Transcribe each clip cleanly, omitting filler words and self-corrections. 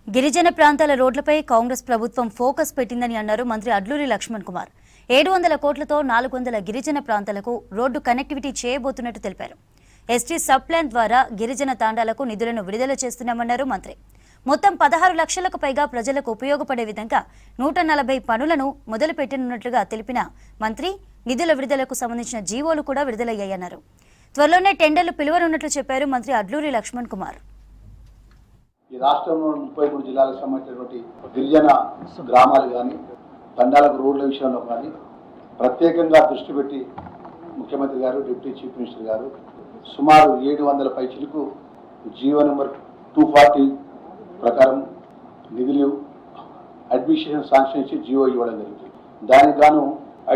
గిరిజన ప్రాంతాల రోడ్లపై కాంగ్రెస్ ప్రభుత్వం ఫోకస్ పెట్టిందని అన్నారు మంత్రి అడ్లూరి లక్ష్మణ్ కుమార్. 700 కోట్లతో 400 గిరిజన ప్రాంతాలకు రోడ్డు కనెక్టివిటీ చేయబోతున్నట్టు తెలిపారు. ఎస్టీ సబ్ ప్లాన్ ద్వారా గిరిజన తాండాలకు నిధులను విడుదల చేస్తున్నామన్నారు మంత్రి. మొత్తం 16 లక్షలకు పైగా ప్రజలకు ఉపయోగపడే విధంగా 140 పనులను మొదలుపెట్టనున్నట్లుగా తెలిపిన మంత్రి నిధుల విడుదలకు సంబంధించిన జీవోలు కూడా విడుదలయ్యాయన్నారు. త్వరలోనే టెండర్లు పిలువనున్నట్లు చెప్పారు మంత్రి అడ్లూరి లక్ష్మణ్ కుమార్. ఈ రాష్ట్రంలో 33 జిల్లాలకు సంబంధించినటువంటి గిరిజన గ్రామాలు కానీ తండాలకు రోడ్ల విషయంలో కానీ ప్రత్యేకంగా దృష్టి పెట్టి ముఖ్యమంత్రి గారు, డిప్యూటీ చీఫ్ మినిస్టర్ గారు సుమారు 700 పైచిలకు జీవో నెంబర్ 240 ప్రకారం నిధులు అడ్మినిస్ట్రేషన్ శాంక్షన్ ఇచ్చి జీవో ఇవ్వడం జరుగుతుంది. దానికి గాను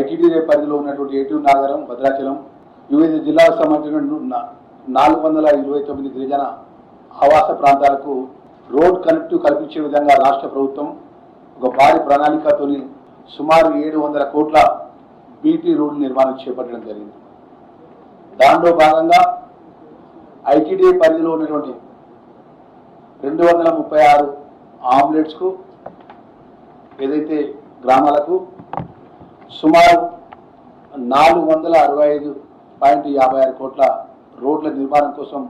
ఐటీడీఏ పరిధిలో ఉన్నటువంటి ఏటూరు నాగరం, భద్రాచలం వివిధ జిల్లాలకు సంబంధించిన 429 గిరిజన ఆవాస ప్రాంతాలకు రోడ్ కనెక్టివ్ కల్పించే విధంగా రాష్ట్ర ప్రభుత్వం ఒక భారీ ప్రణాళికతో సుమారు 700 కోట్ల బీటీ రోడ్డు నిర్మాణం చేపట్టడం జరిగింది. దాంట్లో భాగంగా ఐటీడీఏ పరిధిలో ఉన్నటువంటి 236 ఆంబులెన్స్కు ఏదైతే గ్రామాలకు సుమారు 465.56 కోట్ల రోడ్ల నిర్మాణం కోసం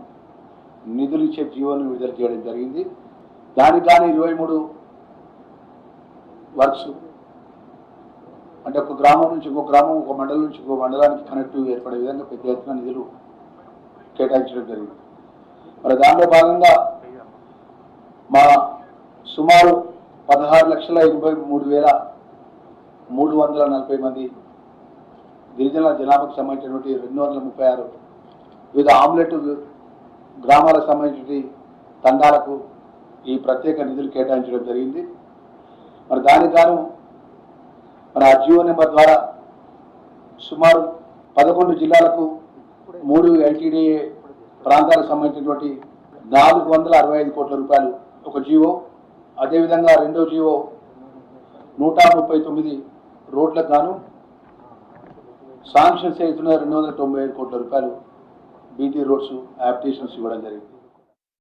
నిధులు ఇచ్చే జీవోను విడుదల చేయడం జరిగింది. దానికి కానీ 23 వర్క్స్ అంటే ఒక గ్రామం నుంచి ఇంకో గ్రామం, ఒక మండలం నుంచి ఇంకో మండలానికి కనెక్టివ్ ఏర్పడే విధంగా పెద్ద ఎత్తున నిధులు కేటాయించడం జరిగింది. మరి దాంట్లో భాగంగా మా సుమారు 16,83,340 మంది గిరిజన జనాభాకు సంబంధించినటువంటి 236 వివిధ ఆమ్లెట్ గ్రామాలకు సంబంధించి తండాలకు ఈ ప్రత్యేక నిధులు కేటాయించడం జరిగింది. మరి దానికి గాను మరి ఆ జీవో నెంబర్ ద్వారా సుమారు 11 జిల్లాలకు 3 ఐటీడీఏ ప్రాంతాలకు సంబంధించినటువంటి 465 కోట్ల రూపాయలు ఒక జీవో, అదేవిధంగా రెండో జీవో 139 రోడ్లకు గాను శాంక్షన్స్ అవుతున్న 295 కోట్ల రూపాయలు బీటీ రోడ్స్ అప్లికేషన్స్ ఇవ్వడం జరిగింది.